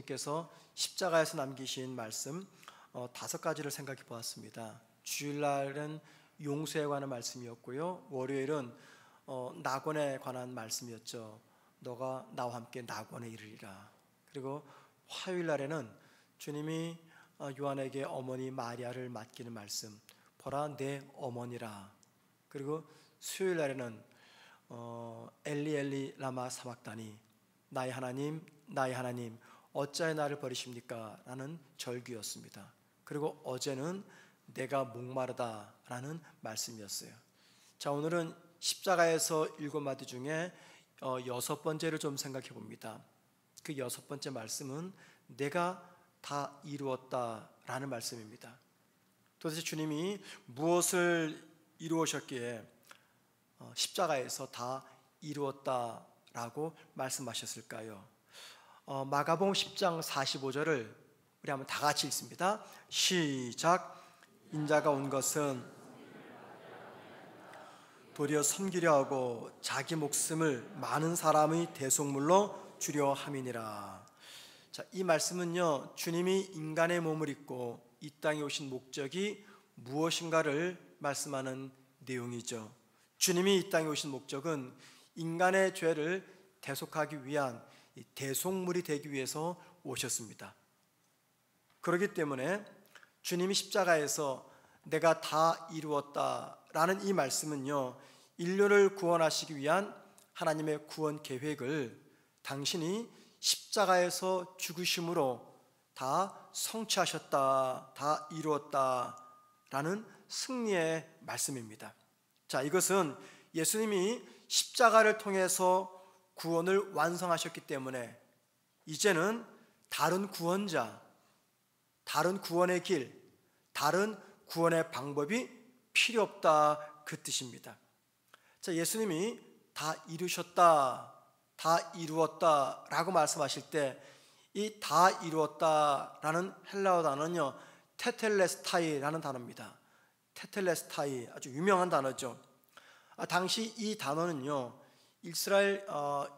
예수님께서 십자가에서 남기신 말씀 5가지를 생각해 보았습니다. 주일날은 용서에 관한 말씀이었고요, 월요일은 낙원에 관한 말씀이었죠. 너가 나와 함께 낙원에 이르리라. 그리고 화요일날에는 주님이 요한에게 어머니 마리아를 맡기는 말씀, 보라 내 어머니라. 그리고 수요일날에는 엘리 엘리 라마 사박다니, 나의 하나님 나의 하나님 어찌하여 나를 버리십니까? 라는 절규였습니다. 그리고 어제는 내가 목마르다 라는 말씀이었어요. 자, 오늘은 십자가에서 7마디 중에 6번째를 좀 생각해 봅니다. 그 6번째 말씀은 내가 다 이루었다 라는 말씀입니다. 도대체 주님이 무엇을 이루셨기에 십자가에서 다 이루었다 라고 말씀하셨을까요? 마가복음 10장 45절을 우리 한번 다 같이 읽습니다. 시작. 인자가 온 것은 도리어 섬기려 하고 자기 목숨을 많은 사람의 대속물로 주려 함이니라. 자, 이 말씀은요, 주님이 인간의 몸을 입고 이 땅에 오신 목적이 무엇인가를 말씀하는 내용이죠. 주님이 이 땅에 오신 목적은 인간의 죄를 대속하기 위한 대속물이 되기 위해서 오셨습니다. 그렇기 때문에 주님이 십자가에서 내가 다 이루었다 라는 이 말씀은요, 인류를 구원하시기 위한 하나님의 구원 계획을 당신이 십자가에서 죽으심으로 다 성취하셨다, 다 이루었다 라는 승리의 말씀입니다. 자, 이것은 예수님이 십자가를 통해서 구원을 완성하셨기 때문에 이제는 다른 구원자, 다른 구원의 길, 다른 구원의 방법이 필요 없다, 그 뜻입니다. 자, 예수님이 다 이루셨다, 다 이루었다 라고 말씀하실 때 이 다 이루었다 라는 헬라어 단어는요, 테텔레스타이라는 단어입니다. 테텔레스타이, 아주 유명한 단어죠. 당시 이 단어는요, 이스라엘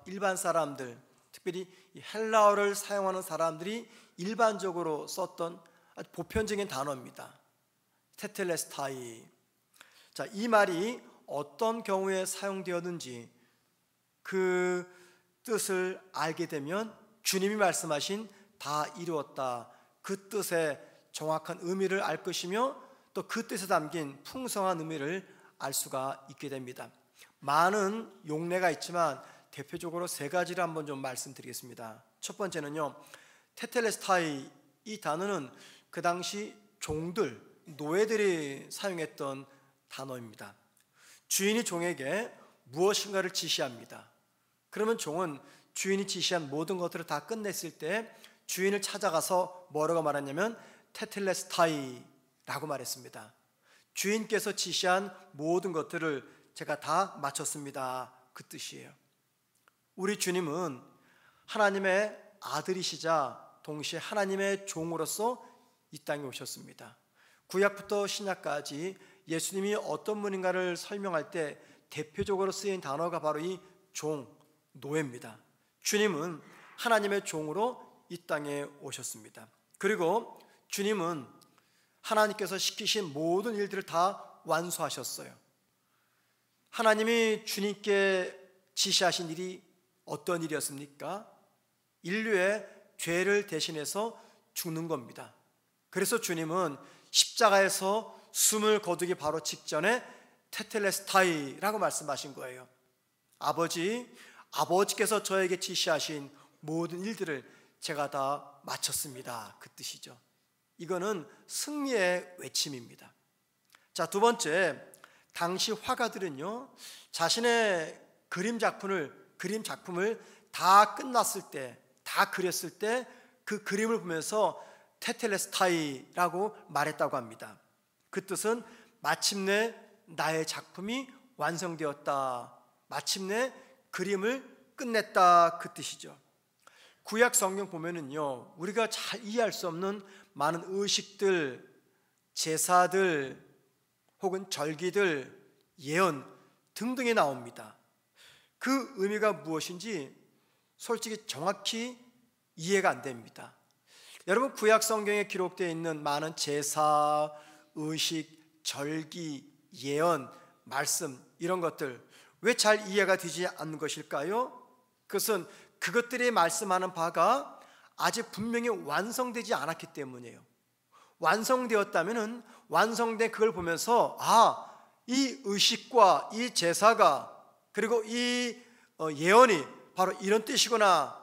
일반 사람들, 특별히 헬라어를 사용하는 사람들이 일반적으로 썼던 아주 보편적인 단어입니다. 테텔레스타이. 자, 이 말이 어떤 경우에 사용되었는지 그 뜻을 알게 되면 주님이 말씀하신 다 이루었다, 그 뜻의 정확한 의미를 알 것이며 또 그 뜻에 담긴 풍성한 의미를 알 수가 있게 됩니다. 많은 용례가 있지만 대표적으로 3가지를 한번 좀 말씀드리겠습니다. 첫 번째는요, 테텔레스타이, 이 단어는 그 당시 종들, 노예들이 사용했던 단어입니다. 주인이 종에게 무엇인가를 지시합니다. 그러면 종은 주인이 지시한 모든 것들을 다 끝냈을 때 주인을 찾아가서 뭐라고 말했냐면 테텔레스타이라고 말했습니다. 주인께서 지시한 모든 것들을 제가 다 마쳤습니다, 그 뜻이에요. 우리 주님은 하나님의 아들이시자 동시에 하나님의 종으로서 이 땅에 오셨습니다. 구약부터 신약까지 예수님이 어떤 분인가를 설명할 때 대표적으로 쓰인 단어가 바로 이 종, 노예입니다. 주님은 하나님의 종으로 이 땅에 오셨습니다. 그리고 주님은 하나님께서 시키신 모든 일들을 다 완수하셨어요. 하나님이 주님께 지시하신 일이 어떤 일이었습니까? 인류의 죄를 대신해서 죽는 겁니다. 그래서 주님은 십자가에서 숨을 거두기 바로 직전에 테텔레스타이라고 말씀하신 거예요. 아버지께서 저에게 지시하신 모든 일들을 제가 다 마쳤습니다, 그 뜻이죠. 이거는 승리의 외침입니다. 자, 두 번째, 당시 화가들은요, 자신의 그림 작품을 다 끝났을 때, 다 그렸을 때 그 그림을 보면서 테텔레스타이라고 말했다고 합니다. 그 뜻은 마침내 나의 작품이 완성되었다, 마침내 그림을 끝냈다, 그 뜻이죠. 구약 성경 보면은요, 우리가 잘 이해할 수 없는 많은 의식들, 제사들, 혹은 절기들, 예언 등등이 나옵니다. 그 의미가 무엇인지 솔직히 정확히 이해가 안 됩니다. 여러분, 구약 성경에 기록되어 있는 많은 제사, 의식, 절기, 예언, 말씀, 이런 것들 왜 잘 이해가 되지 않는 것일까요? 그것은 그것들이 말씀하는 바가 아직 분명히 완성되지 않았기 때문이에요. 완성되었다면 완성된 그걸 보면서 이 의식과 이 제사가 그리고 이 예언이 바로 이런 뜻이구나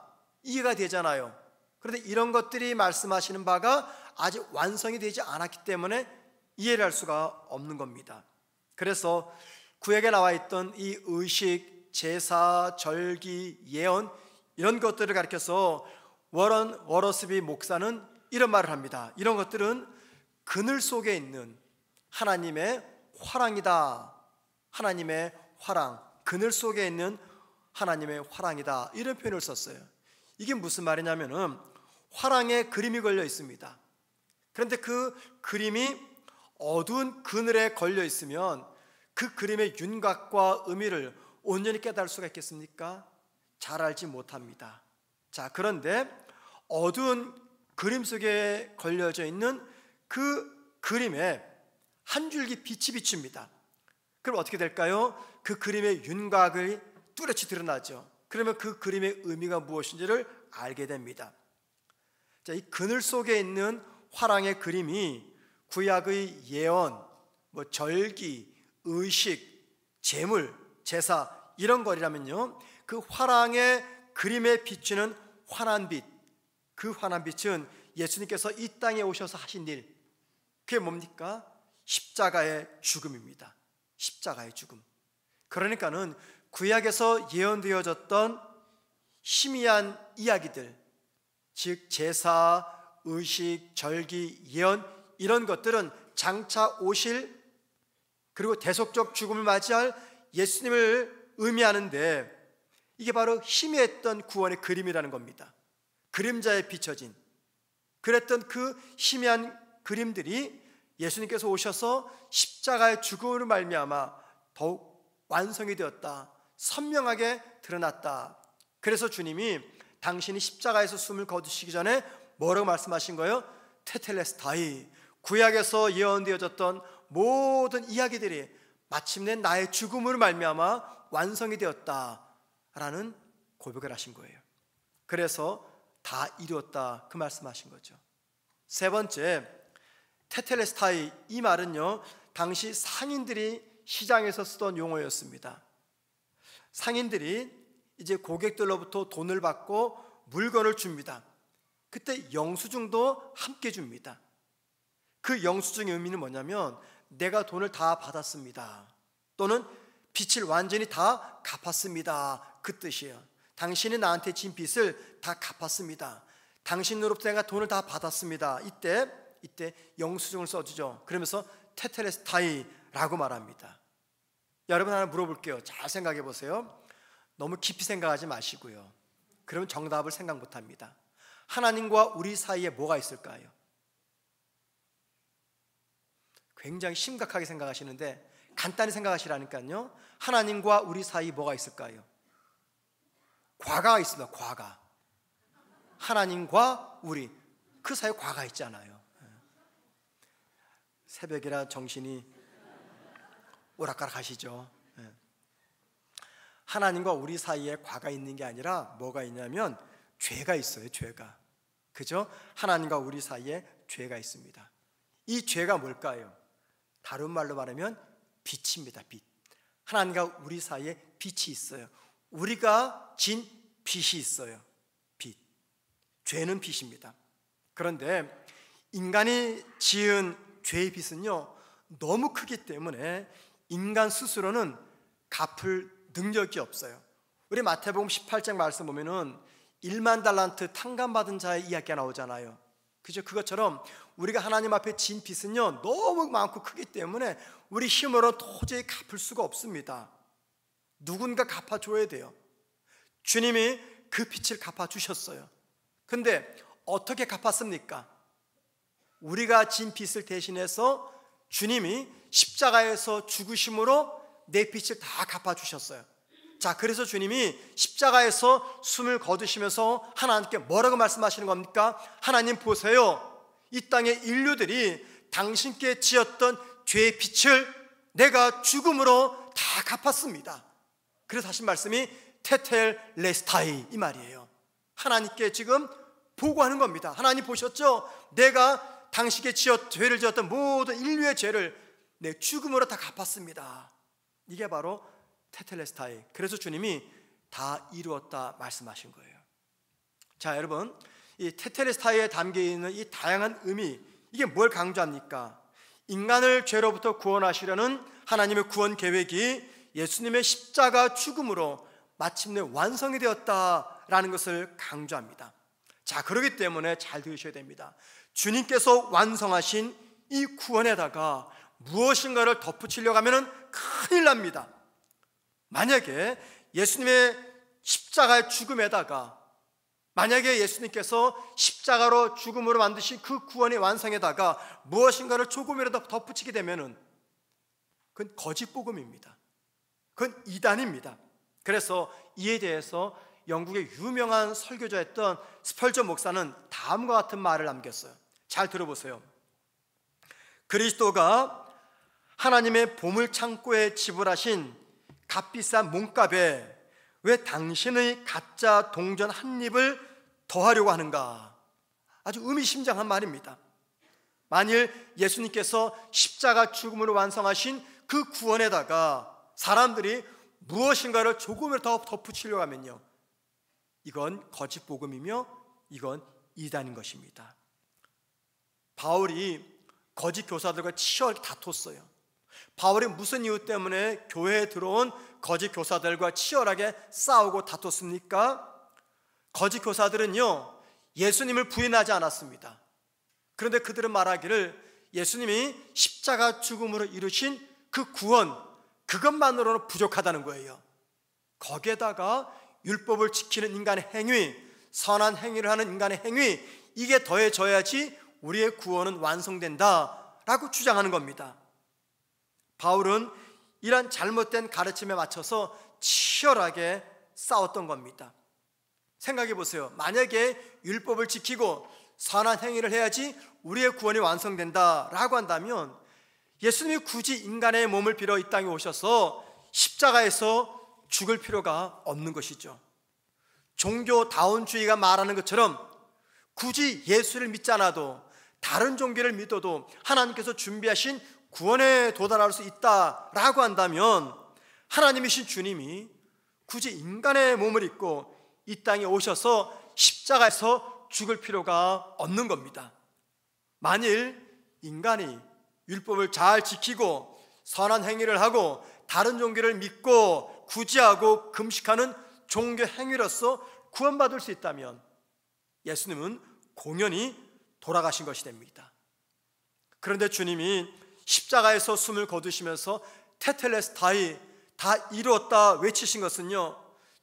이해가 되잖아요. 그런데 이런 것들이 말씀하시는 바가 아직 완성이 되지 않았기 때문에 이해를 할 수가 없는 겁니다. 그래서 구약에 나와 있던 이 의식, 제사, 절기, 예언 이런 것들을 가리켜서 워런 워러스비 목사는 이런 말을 합니다. 이런 것들은 그늘 속에 있는 하나님의 화랑이다. 하나님의 화랑, 그늘 속에 있는 하나님의 화랑이다. 이런 표현을 썼어요. 이게 무슨 말이냐면은 화랑에 그림이 걸려 있습니다. 그런데 그 그림이 어두운 그늘에 걸려 있으면 그 그림의 윤곽과 의미를 온전히 깨달을 수가 있겠습니까? 잘 알지 못합니다. 자, 그런데 어두운 그림 속에 걸려져 있는 그 그림에 한 줄기 빛이 비춥니다. 그럼 어떻게 될까요? 그 그림의 윤곽이 뚜렷이 드러나죠. 그러면 그 그림의 의미가 무엇인지를 알게 됩니다. 자, 이 그늘 속에 있는 화랑의 그림이 구약의 예언, 절기, 의식, 제물, 제사 이런 거리라면요, 그 화랑의 그림에 비추는 환한 빛, 그 환한 빛은 예수님께서 이 땅에 오셔서 하신 일, 그게 뭡니까? 십자가의 죽음입니다. 십자가의 죽음. 그러니까는 구약에서 예언되어졌던 희미한 이야기들, 즉 제사, 의식, 절기, 예언 이런 것들은 장차 오실 그리고 대속적 죽음을 맞이할 예수님을 의미하는데 이게 바로 희미했던 구원의 그림이라는 겁니다. 그림자에 비춰진 그랬던 그 희미한 그림들이 예수님께서 오셔서 십자가의 죽음으로 말미암아 더욱 완성이 되었다, 선명하게 드러났다. 그래서 주님이 당신이 십자가에서 숨을 거두시기 전에 뭐라고 말씀하신 거예요? 테텔레스타이, 구약에서 예언되어졌던 모든 이야기들이 마침내 나의 죽음으로 말미암아 완성이 되었다라는 고백을 하신 거예요. 그래서 다 이루었다 그 말씀하신 거죠. 세 번째, 테텔레스타이, 이 말은요 당시 상인들이 시장에서 쓰던 용어였습니다. 상인들이 이제 고객들로부터 돈을 받고 물건을 줍니다. 그때 영수증도 함께 줍니다. 그 영수증의 의미는 뭐냐면 내가 돈을 다 받았습니다, 또는 빚을 완전히 다 갚았습니다, 그 뜻이에요. 당신이 나한테 진 빚을 다 갚았습니다, 당신으로부터 내가 돈을 다 받았습니다. 이때 영수증을 써주죠. 그러면서 테텔레스타이라고 말합니다. 여러분, 하나 물어볼게요. 잘 생각해 보세요. 너무 깊이 생각하지 마시고요. 그러면 정답을 생각 못합니다. 하나님과 우리 사이에 뭐가 있을까요? 굉장히 심각하게 생각하시는데 간단히 생각하시라니까요. 하나님과 우리 사이에 뭐가 있을까요? 과거가 있습니다. 과거. 하나님과 우리 그 사이에 과거가 있잖아요. 새벽이라 정신이 오락가락 하시죠. 하나님과 우리 사이에 과가 있는 게 아니라 뭐가 있냐면 죄가 있어요. 죄가. 그죠? 하나님과 우리 사이에 죄가 있습니다. 이 죄가 뭘까요? 다른 말로 말하면 빚입니다. 빚. 하나님과 우리 사이에 빚이 있어요. 우리가 진 빚이 있어요. 빚. 죄는 빚입니다. 그런데 인간이 지은 죄의 빚은요 너무 크기 때문에 인간 스스로는 갚을 능력이 없어요. 우리 마태복음 18장 말씀 보면은 1만 달란트 탕감받은 자의 이야기가 나오잖아요. 그죠? 그것처럼 우리가 하나님 앞에 진 빚은요 너무 많고 크기 때문에 우리 힘으로 도저히 갚을 수가 없습니다. 누군가 갚아줘야 돼요. 주님이 그 빚을 갚아주셨어요. 근데 어떻게 갚았습니까? 우리가 진 빚을 대신해서 주님이 십자가에서 죽으심으로 내 빚을 다 갚아주셨어요. 자, 그래서 주님이 십자가에서 숨을 거두시면서 하나님께 뭐라고 말씀하시는 겁니까? 하나님 보세요, 이 땅의 인류들이 당신께 지었던 죄의 빚을 내가 죽음으로 다 갚았습니다. 그래서 하신 말씀이 테텔레스타이, 이 말이에요. 하나님께 지금 보고하는 겁니다. 하나님 보셨죠? 내가 당신께 죄를 지었던 모든 인류의 죄를 내 죽음으로 다 갚았습니다. 이게 바로 테텔레스타이. 그래서 주님이 다 이루었다 말씀하신 거예요. 자, 여러분, 이 테텔레스타이에 담겨있는 이 다양한 의미, 이게 뭘 강조합니까? 인간을 죄로부터 구원하시려는 하나님의 구원 계획이 예수님의 십자가 죽음으로 마침내 완성이 되었다라는 것을 강조합니다. 자, 그렇기 때문에 잘 들으셔야 됩니다. 주님께서 완성하신 이 구원에다가 무엇인가를 덧붙이려고 하면 큰일 납니다. 만약에 예수님의 십자가의 죽음에다가, 만약에 예수님께서 십자가로 죽음으로 만드신 그 구원의 완성에다가 무엇인가를 조금이라도 덧붙이게 되면은 그건 거짓 복음입니다. 그건 이단입니다. 그래서 이에 대해서 영국의 유명한 설교자였던 스펄전 목사는 다음과 같은 말을 남겼어요. 잘 들어보세요. 그리스도가 하나님의 보물 창고에 지불하신 값비싼 몸값에 왜 당신의 가짜 동전 한 입을 더하려고 하는가? 아주 의미심장한 말입니다. 만일 예수님께서 십자가 죽음으로 완성하신 그 구원에다가 사람들이 무엇인가를 조금이라도 더 덧붙이려고 하면요, 이건 거짓 복음이며 이건 이단인 것입니다. 바울이 거짓 교사들과 치열하게 다퉜어요. 바울이 무슨 이유 때문에 교회에 들어온 거짓 교사들과 치열하게 싸우고 다퉜습니까? 거짓 교사들은요, 예수님을 부인하지 않았습니다. 그런데 그들은 말하기를 예수님이 십자가 죽음으로 이루신 그 구원, 그것만으로는 부족하다는 거예요. 거기에다가 율법을 지키는 인간의 행위, 선한 행위를 하는 인간의 행위, 이게 더해져야지 우리의 구원은 완성된다라고 주장하는 겁니다. 바울은 이런 잘못된 가르침에 맞춰서 치열하게 싸웠던 겁니다. 생각해 보세요. 만약에 율법을 지키고 선한 행위를 해야지 우리의 구원이 완성된다라고 한다면 예수님이 굳이 인간의 몸을 빌어 이 땅에 오셔서 십자가에서 죽을 필요가 없는 것이죠. 종교다운주의가 말하는 것처럼 굳이 예수를 믿지 않아도 다른 종교를 믿어도 하나님께서 준비하신 구원에 도달할 수 있다라고 한다면 하나님이신 주님이 굳이 인간의 몸을 입고 이 땅에 오셔서 십자가에서 죽을 필요가 없는 겁니다. 만일 인간이 율법을 잘 지키고 선한 행위를 하고 다른 종교를 믿고 구제하고 금식하는 종교 행위로서 구원받을 수 있다면 예수님은 공연히 돌아가신 것이 됩니다. 그런데 주님이 십자가에서 숨을 거두시면서 테텔레스타이, 다 이루었다 외치신 것은요,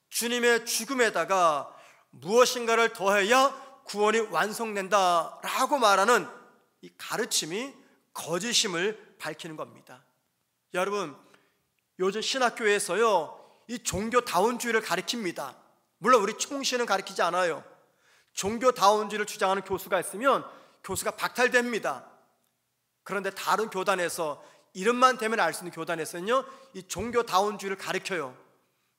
주님의 죽음에다가 무엇인가를 더해야 구원이 완성된다라고 말하는 이 가르침이 거짓임을 밝히는 겁니다. 여러분, 요즘 신학교에서요, 이 종교다운주의를 가르칩니다. 물론 우리 총신은 가르치지 않아요. 종교다운주의를 주장하는 교수가 있으면 교수가 박탈됩니다. 그런데 다른 교단에서, 이름만 대면 알 수 있는 교단에서는요, 이 종교다운주의를 가르쳐요.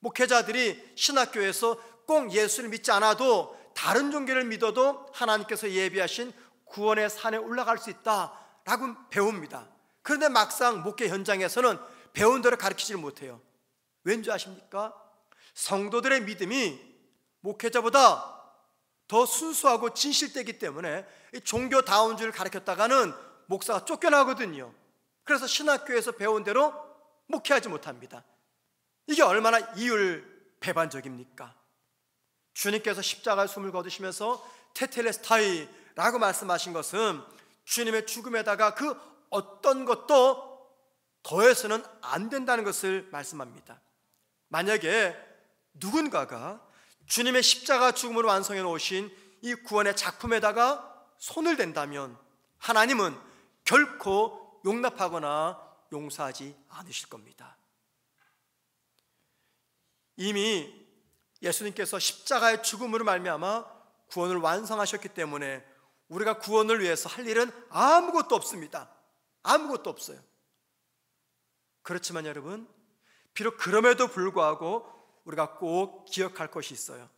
목회자들이 신학교에서 꼭 예수를 믿지 않아도 다른 종교를 믿어도 하나님께서 예비하신 구원의 산에 올라갈 수 있다라고 배웁니다. 그런데 막상 목회 현장에서는 배운 대로 가르치지를 못해요. 왠지 아십니까? 성도들의 믿음이 목회자보다 더 순수하고 진실되기 때문에 이 종교다운주의를 가르쳤다가는 목사가 쫓겨나거든요. 그래서 신학교에서 배운 대로 목회하지 못합니다. 이게 얼마나 이율배반적입니까? 주님께서 십자가에 숨을 거두시면서 테텔레스타이라고 말씀하신 것은 주님의 죽음에다가 그 어떤 것도 더해서는 안 된다는 것을 말씀합니다. 만약에 누군가가 주님의 십자가 죽음으로 완성해 놓으신 이 구원의 작품에다가 손을 댄다면 하나님은 결코 용납하거나 용서하지 않으실 겁니다. 이미 예수님께서 십자가의 죽음으로 말미암아 구원을 완성하셨기 때문에 우리가 구원을 위해서 할 일은 아무것도 없습니다. 아무것도 없어요. 그렇지만 여러분, 비록 그럼에도 불구하고 우리가 꼭 기억할 것이 있어요.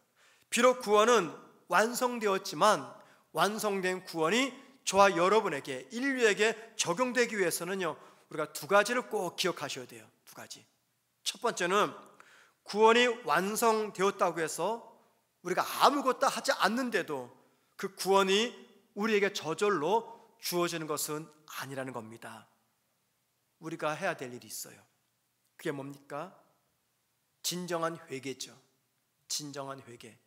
비록 구원은 완성되었지만 완성된 구원이 저와 여러분에게, 인류에게 적용되기 위해서는요, 우리가 두 가지를 꼭 기억하셔야 돼요. 두 가지. 첫 번째는 구원이 완성되었다고 해서 우리가 아무것도 하지 않는데도 그 구원이 우리에게 저절로 주어지는 것은 아니라는 겁니다. 우리가 해야 될 일이 있어요. 그게 뭡니까? 진정한 회개죠. 진정한 회개.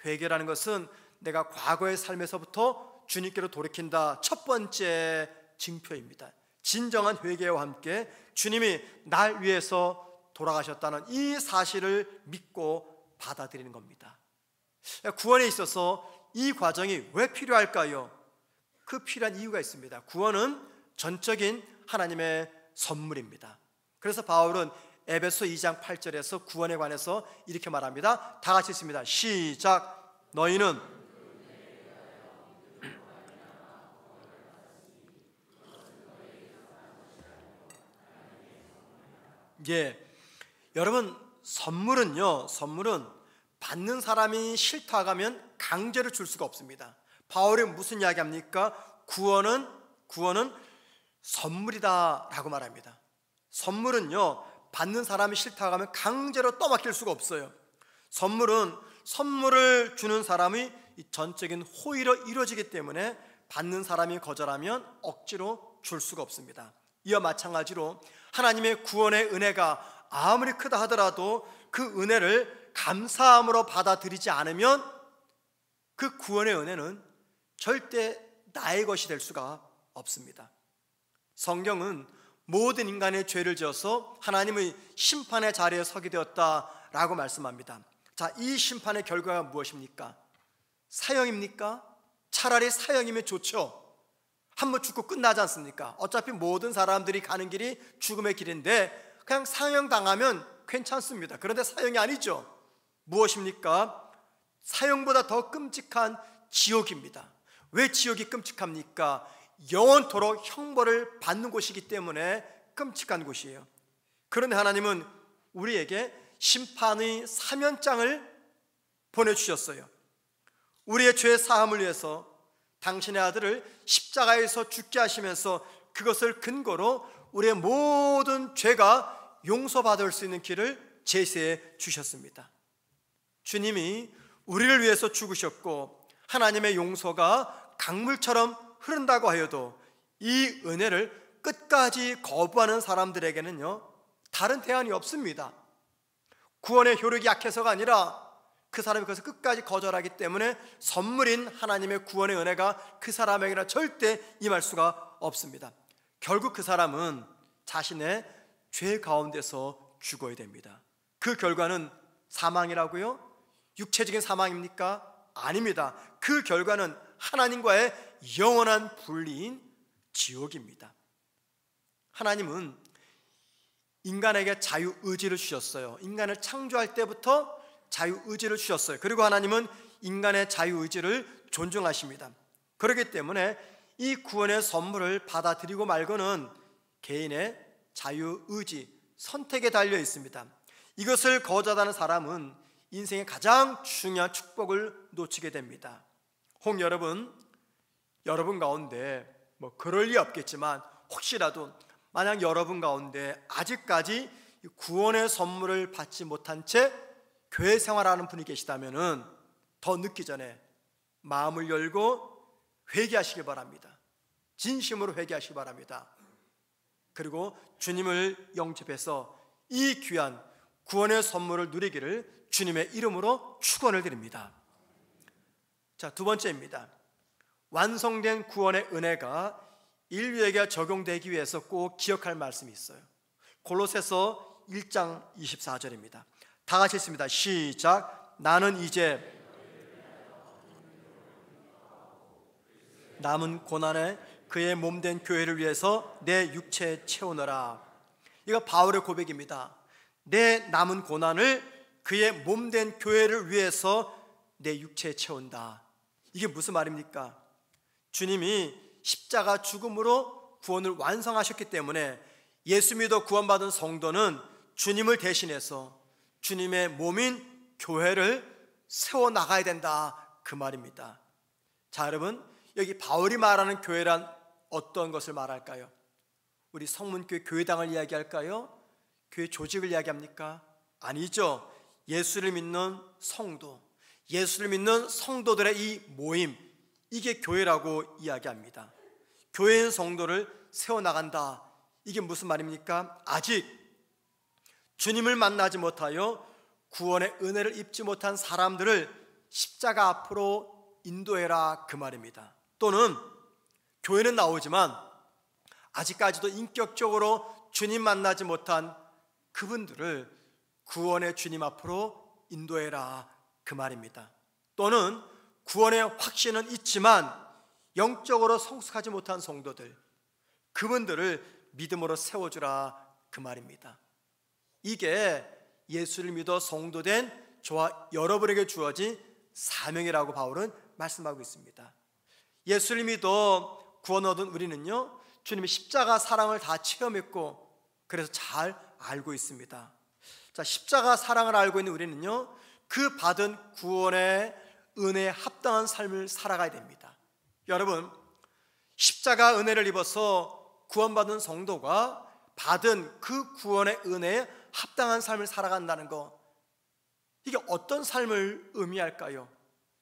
회개라는 것은 내가 과거의 삶에서부터 주님께로 돌이킨다. 첫 번째 징표입니다. 진정한 회개와 함께 주님이 날 위해서 돌아가셨다는 이 사실을 믿고 받아들이는 겁니다. 구원에 있어서 이 과정이 왜 필요할까요? 그 필요한 이유가 있습니다. 구원은 전적인 하나님의 선물입니다. 그래서 바울은 에베소 2장 8절에서 구원에 관해서 이렇게 말합니다. 다 같이 읽습니다. 시작. 너희는 여러분, 선물은 받는 사람이 싫다고 하면 강제로 줄 수가 없습니다. 바울이 무슨 이야기 합니까? 구원은 선물이다 라고 말합니다. 선물은요, 받는 사람이 싫다고 하면 강제로 떠맡길 수가 없어요. 선물을 주는 사람이 전적인 호의로 이루어지기 때문에 받는 사람이 거절하면 억지로 줄 수가 없습니다. 이와 마찬가지로 하나님의 구원의 은혜가 아무리 크다 하더라도 그 은혜를 감사함으로 받아들이지 않으면 그 구원의 은혜는 절대 나의 것이 될 수가 없습니다. 성경은 모든 인간의 죄를 지어서 하나님의 심판의 자리에 서게 되었다라고 말씀합니다. 자, 이 심판의 결과가 무엇입니까? 사형입니까? 차라리 사형이면 좋죠. 한번 죽고 끝나지 않습니까? 어차피 모든 사람들이 가는 길이 죽음의 길인데 그냥 사형 당하면 괜찮습니다. 그런데 사형이 아니죠. 무엇입니까? 사형보다 더 끔찍한 지옥입니다. 왜 지옥이 끔찍합니까? 영원토록 형벌을 받는 곳이기 때문에 끔찍한 곳이에요. 그런데 하나님은 우리에게 심판의 사면장을 보내주셨어요. 우리의 죄 사함을 위해서 당신의 아들을 십자가에서 죽게 하시면서 그것을 근거로 우리의 모든 죄가 용서받을 수 있는 길을 제시해 주셨습니다. 주님이 우리를 위해서 죽으셨고 하나님의 용서가 강물처럼 흐른다고 하여도 이 은혜를 끝까지 거부하는 사람들에게는요, 다른 대안이 없습니다. 구원의 효력이 약해서가 아니라 그 사람이 그것을 끝까지 거절하기 때문에 선물인 하나님의 구원의 은혜가 그 사람에게는 절대 임할 수가 없습니다. 결국 그 사람은 자신의 죄 가운데서 죽어야 됩니다. 그 결과는 사망이라고요? 육체적인 사망입니까? 아닙니다. 그 결과는 하나님과의 영원한 분리인 지옥입니다. 하나님은 인간에게 자유의지를 주셨어요. 인간을 창조할 때부터 자유의지를 주셨어요. 그리고 하나님은 인간의 자유의지를 존중하십니다. 그렇기 때문에 이 구원의 선물을 받아들이고 말고는 개인의 자유의지, 선택에 달려 있습니다. 이것을 거절하는 사람은 인생의 가장 중요한 축복을 놓치게 됩니다. 혹 여러분 가운데 그럴 리 없겠지만 혹시라도 만약 여러분 가운데 아직까지 구원의 선물을 받지 못한 채 교회 생활하는 분이 계시다면은 더 늦기 전에 마음을 열고 회개하시기 바랍니다. 진심으로 회개하시기 바랍니다. 그리고 주님을 영접해서 이 귀한 구원의 선물을 누리기를 주님의 이름으로 축원을 드립니다. 자, 두 번째입니다. 완성된 구원의 은혜가 인류에게 적용되기 위해서 꼭 기억할 말씀이 있어요. 골로새서 1장 24절입니다. 다 같이 읽습니다. 시작. 나는 이제 남은 고난에 그의 몸된 교회를 위해서 내 육체에 채우노라. 이거 바울의 고백입니다. 내 남은 고난을 그의 몸된 교회를 위해서 내 육체에 채운다. 이게 무슨 말입니까? 주님이 십자가 죽음으로 구원을 완성하셨기 때문에 예수 믿어 구원받은 성도는 주님을 대신해서 주님의 몸인 교회를 세워나가야 된다, 그 말입니다. 자, 여러분, 여기 바울이 말하는 교회란 어떤 것을 말할까요? 우리 성문교회 교회당을 이야기할까요? 교회 조직을 이야기합니까? 아니죠. 예수를 믿는 성도, 예수를 믿는 성도들의 이 모임, 이게 교회라고 이야기합니다. 교회인 성도를 세워나간다. 이게 무슨 말입니까? 아직 주님을 만나지 못하여 구원의 은혜를 입지 못한 사람들을 십자가 앞으로 인도해라, 그 말입니다. 또는 교회는 나오지만 아직까지도 인격적으로 주님 만나지 못한 그분들을 구원의 주님 앞으로 인도해라, 그 말입니다. 또는 구원의 확신은 있지만 영적으로 성숙하지 못한 성도들, 그분들을 믿음으로 세워주라, 그 말입니다. 이게 예수를 믿어 성도된 저와 여러분에게 주어진 사명이라고 바울은 말씀하고 있습니다. 예수를 믿어 구원 얻은 우리는요, 주님의 십자가 사랑을 다 체험했고 그래서 잘 알고 있습니다. 자, 십자가 사랑을 알고 있는 우리는요, 그 받은 구원의 은혜에 합당한 삶을 살아가야 됩니다. 여러분, 십자가 은혜를 입어서 구원받은 성도가 받은 그 구원의 은혜에 합당한 삶을 살아간다는 거, 이게 어떤 삶을 의미할까요?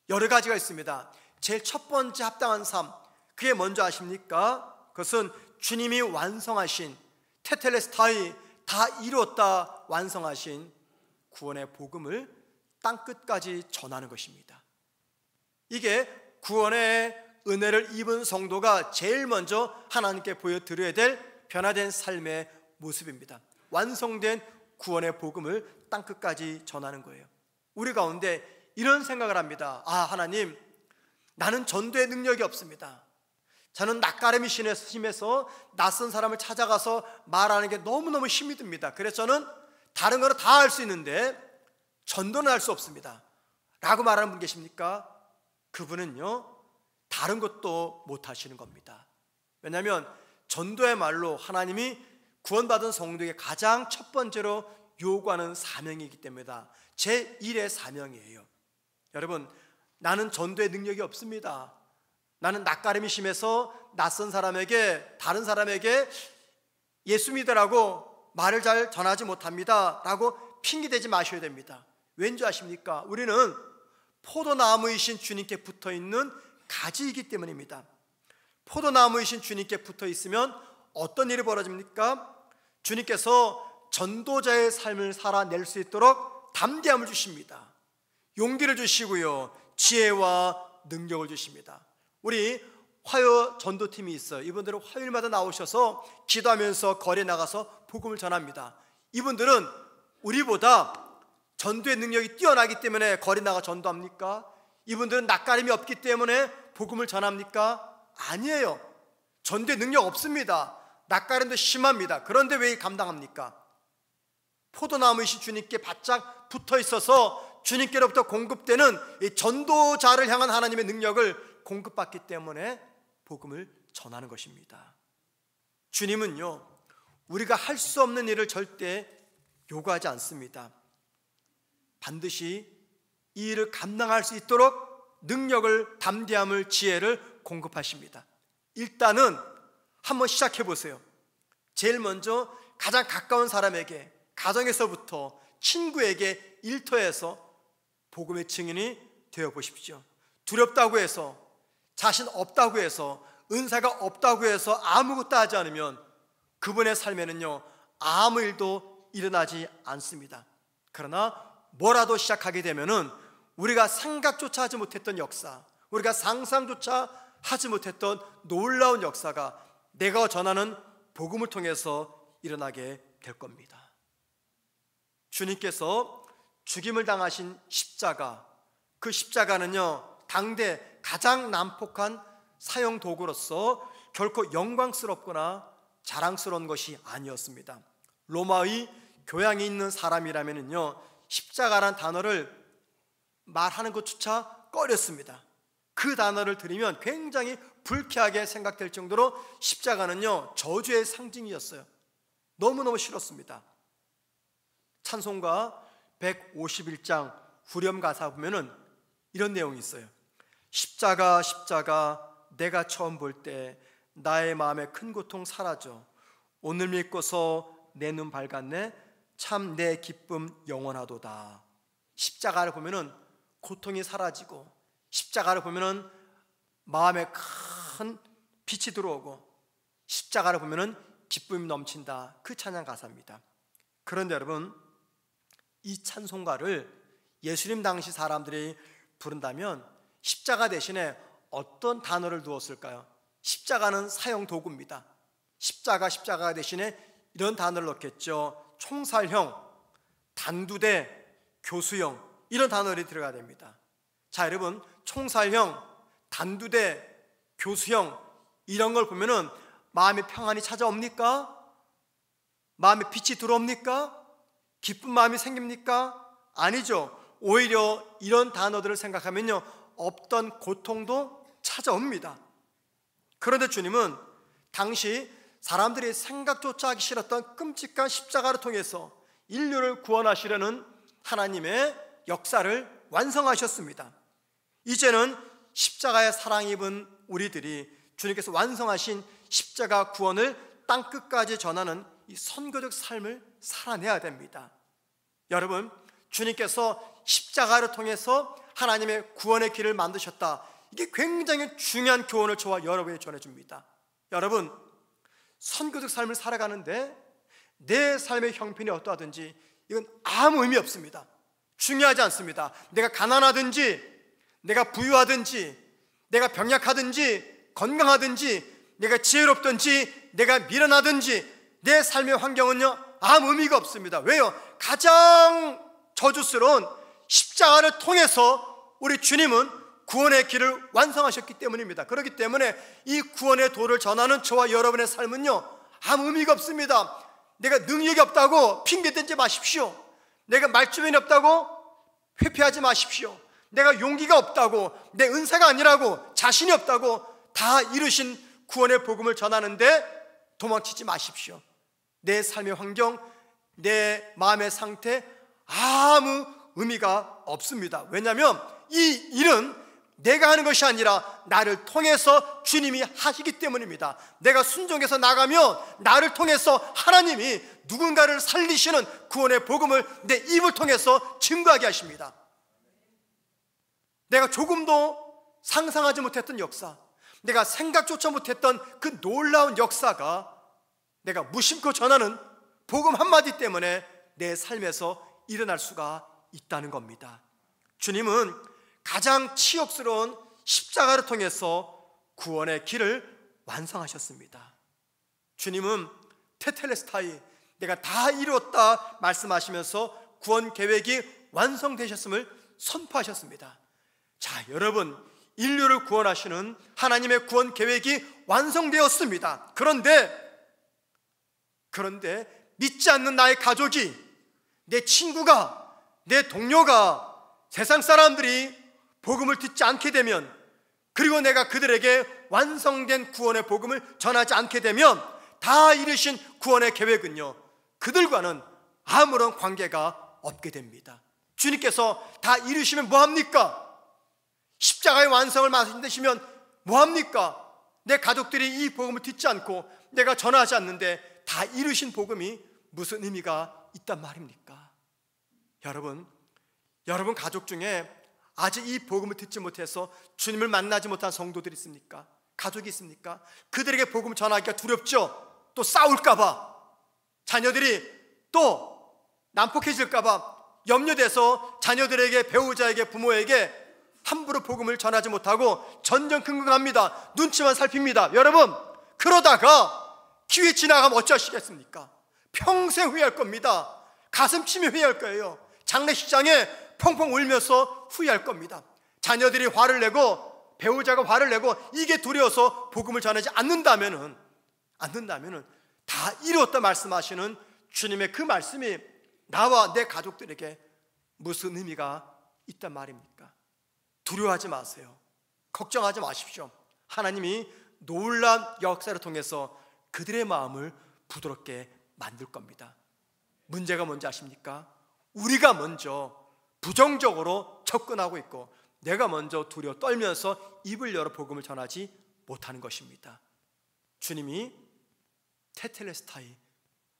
여러 가지가 있습니다. 제일 첫 번째 합당한 삶, 그게 뭔지 아십니까? 그것은 주님이 완성하신, 테텔레스타이, 다 이뤘다 완성하신 구원의 복음을 땅끝까지 전하는 것입니다. 이게 구원의 은혜를 입은 성도가 제일 먼저 하나님께 보여드려야 될 변화된 삶의 모습입니다. 완성된 구원의 복음을 땅끝까지 전하는 거예요. 우리 가운데 이런 생각을 합니다. 아, 하나님, 나는 전도의 능력이 없습니다. 저는 낯가림이 심해서 낯선 사람을 찾아가서 말하는 게 너무너무 힘이 듭니다. 그래서 저는 다른 거는 다 할 수 있는데 전도는 할 수 없습니다 라고 말하는 분 계십니까? 그분은요, 다른 것도 못 하시는 겁니다. 왜냐하면 전도야말로 하나님이 구원받은 성도에게 가장 첫 번째로 요구하는 사명이기 때문이다. 제1의 사명이에요. 여러분, 나는 전도의 능력이 없습니다. 나는 낯가림이 심해서 낯선 사람에게, 다른 사람에게 예수 믿으라고 말을 잘 전하지 못합니다 라고 핑계대지 마셔야 됩니다. 왠지 아십니까? 우리는 포도나무이신 주님께 붙어있는 가지이기 때문입니다. 포도나무이신 주님께 붙어있으면 어떤 일이 벌어집니까? 주님께서 전도자의 삶을 살아낼 수 있도록 담대함을 주십니다. 용기를 주시고요, 지혜와 능력을 주십니다. 우리 화요 전도팀이 있어요. 이분들은 화요일마다 나오셔서 기도하면서 거리에 나가서 복음을 전합니다. 이분들은 우리보다 전도의 능력이 뛰어나기 때문에 거리 나가 전도합니까? 이분들은 낯가림이 없기 때문에 복음을 전합니까? 아니에요. 전도의 능력 없습니다. 낯가림도 심합니다. 그런데 왜 감당합니까? 포도나무이신 주님께 바짝 붙어 있어서 주님께로부터 공급되는 이 전도자를 향한 하나님의 능력을 공급받기 때문에 복음을 전하는 것입니다. 주님은요, 우리가 할 수 없는 일을 절대 요구하지 않습니다. 반드시 이 일을 감당할 수 있도록 능력을, 담대함을, 지혜를 공급하십니다. 일단은 한번 시작해 보세요. 제일 먼저 가장 가까운 사람에게, 가정에서부터, 친구에게, 일터에서 복음의 증인이 되어 보십시오. 두렵다고 해서, 자신 없다고 해서, 은사가 없다고 해서 아무것도 하지 않으면 그분의 삶에는요, 아무 일도 일어나지 않습니다. 그러나 뭐라도 시작하게 되면은 우리가 생각조차 하지 못했던 역사, 우리가 상상조차 하지 못했던 놀라운 역사가 내가 전하는 복음을 통해서 일어나게 될 겁니다. 주님께서 죽임을 당하신 십자가, 그 십자가는요, 당대 가장 난폭한 사형 도구로서 결코 영광스럽거나 자랑스러운 것이 아니었습니다. 로마의 교양이 있는 사람이라면요, 십자가라는 단어를 말하는 것조차 꺼렸습니다. 그 단어를 들으면 굉장히 불쾌하게 생각될 정도로 십자가는요, 저주의 상징이었어요. 너무너무 싫었습니다. 찬송가 151장 후렴 가사 보면은 이런 내용이 있어요. 십자가 십자가 내가 처음 볼 때 나의 마음에 큰 고통 사라져. 오늘 믿고서 내 눈 밝았네. 참 내 기쁨 영원하도다. 십자가를 보면은 고통이 사라지고, 십자가를 보면은 마음에 큰 빛이 들어오고, 십자가를 보면은 기쁨이 넘친다. 그 찬양 가사입니다. 그런데 여러분, 이 찬송가를 예수님 당시 사람들이 부른다면 십자가 대신에 어떤 단어를 두었을까요? 십자가는 사형 도구입니다. 십자가 대신에 이런 단어를 넣겠죠. 총살형, 단두대, 교수형, 이런 단어들이 들어가야 됩니다. 자, 여러분, 총살형, 단두대, 교수형, 이런 걸 보면은 마음에 평안이 찾아옵니까? 마음에 빛이 들어옵니까? 기쁜 마음이 생깁니까? 아니죠. 오히려 이런 단어들을 생각하면요, 없던 고통도 찾아옵니다. 그런데 주님은 당시 사람들이 생각조차 하기 싫었던 끔찍한 십자가를 통해서 인류를 구원하시려는 하나님의 역사를 완성하셨습니다. 이제는 십자가의 사랑 입은 우리들이 주님께서 완성하신 십자가 구원을 땅끝까지 전하는 이 선교적 삶을 살아내야 됩니다. 여러분, 주님께서 십자가를 통해서 하나님의 구원의 길을 만드셨다. 이게 굉장히 중요한 교훈을 저와 여러분이 전해줍니다. 여러분, 선교적 삶을 살아가는데 내 삶의 형편이 어떠하든지 이건 아무 의미 없습니다. 중요하지 않습니다. 내가 가난하든지, 내가 부유하든지, 내가 병약하든지, 건강하든지, 내가 지혜롭든지, 내가 미련하든지, 내 삶의 환경은요, 아무 의미가 없습니다. 왜요? 가장 저주스러운 십자가를 통해서 우리 주님은 구원의 길을 완성하셨기 때문입니다. 그렇기 때문에 이 구원의 도를 전하는 저와 여러분의 삶은요, 아무 의미가 없습니다. 내가 능력이 없다고 핑계대지 마십시오. 내가 말주변이 없다고 회피하지 마십시오. 내가 용기가 없다고, 내 은사가 아니라고, 자신이 없다고, 다 이루신 구원의 복음을 전하는데 도망치지 마십시오. 내 삶의 환경, 내 마음의 상태 아무 의미가 없습니다. 왜냐하면 이 일은 내가 하는 것이 아니라 나를 통해서 주님이 하시기 때문입니다. 내가 순종해서 나가면 나를 통해서 하나님이 누군가를 살리시는 구원의 복음을 내 입을 통해서 증거하게 하십니다. 내가 조금도 상상하지 못했던 역사, 내가 생각조차 못했던 그 놀라운 역사가 내가 무심코 전하는 복음 한마디 때문에 내 삶에서 일어날 수가 있다는 겁니다. 주님은 가장 치욕스러운 십자가를 통해서 구원의 길을 완성하셨습니다. 주님은 테텔레스타이, 내가 다 이루었다 말씀하시면서 구원 계획이 완성되셨음을 선포하셨습니다. 자, 여러분, 인류를 구원하시는 하나님의 구원 계획이 완성되었습니다. 그런데 믿지 않는 나의 가족이, 내 친구가, 내 동료가, 세상 사람들이 복음을 듣지 않게 되면, 그리고 내가 그들에게 완성된 구원의 복음을 전하지 않게 되면 다 이루신 구원의 계획은요, 그들과는 아무런 관계가 없게 됩니다. 주님께서 다 이루시면 뭐합니까? 십자가의 완성을 말씀하시면 뭐합니까? 내 가족들이 이 복음을 듣지 않고 내가 전하지 않는데 다 이루신 복음이 무슨 의미가 있단 말입니까? 여러분 가족 중에 아직 이 복음을 듣지 못해서 주님을 만나지 못한 성도들이 있습니까? 가족이 있습니까? 그들에게 복음을 전하기가 두렵죠. 또 싸울까봐, 자녀들이 또 난폭해질까봐 염려돼서 자녀들에게, 배우자에게, 부모에게 함부로 복음을 전하지 못하고 전전긍긍합니다. 눈치만 살핍니다. 여러분, 그러다가 기회 지나가면 어쩌시겠습니까? 평생 후회할 겁니다. 가슴 치며 후회할 거예요. 장례식장에 펑펑 울면서 후회할 겁니다. 자녀들이 화를 내고, 배우자가 화를 내고, 이게 두려워서 복음을 전하지 않는다면은 다 이루었다 말씀하시는 주님의 그 말씀이 나와 내 가족들에게 무슨 의미가 있단 말입니까? 두려워하지 마세요. 걱정하지 마십시오. 하나님이 놀라운 역사를 통해서 그들의 마음을 부드럽게 만들 겁니다. 문제가 뭔지 아십니까? 우리가 먼저 부정적으로 접근하고 있고 내가 먼저 두려워 떨면서 입을 열어 복음을 전하지 못하는 것입니다. 주님이 테텔레스타이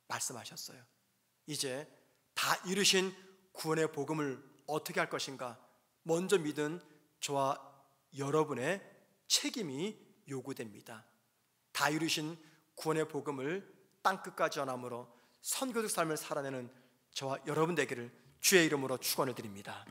말씀하셨어요. 이제 다 이루신 구원의 복음을 어떻게 할 것인가? 먼저 믿은 저와 여러분의 책임이 요구됩니다. 다 이루신 구원의 복음을 땅끝까지 전함으로 선교적 삶을 살아내는 저와 여러분 되기를 주의 이름으로 축원을 드립니다.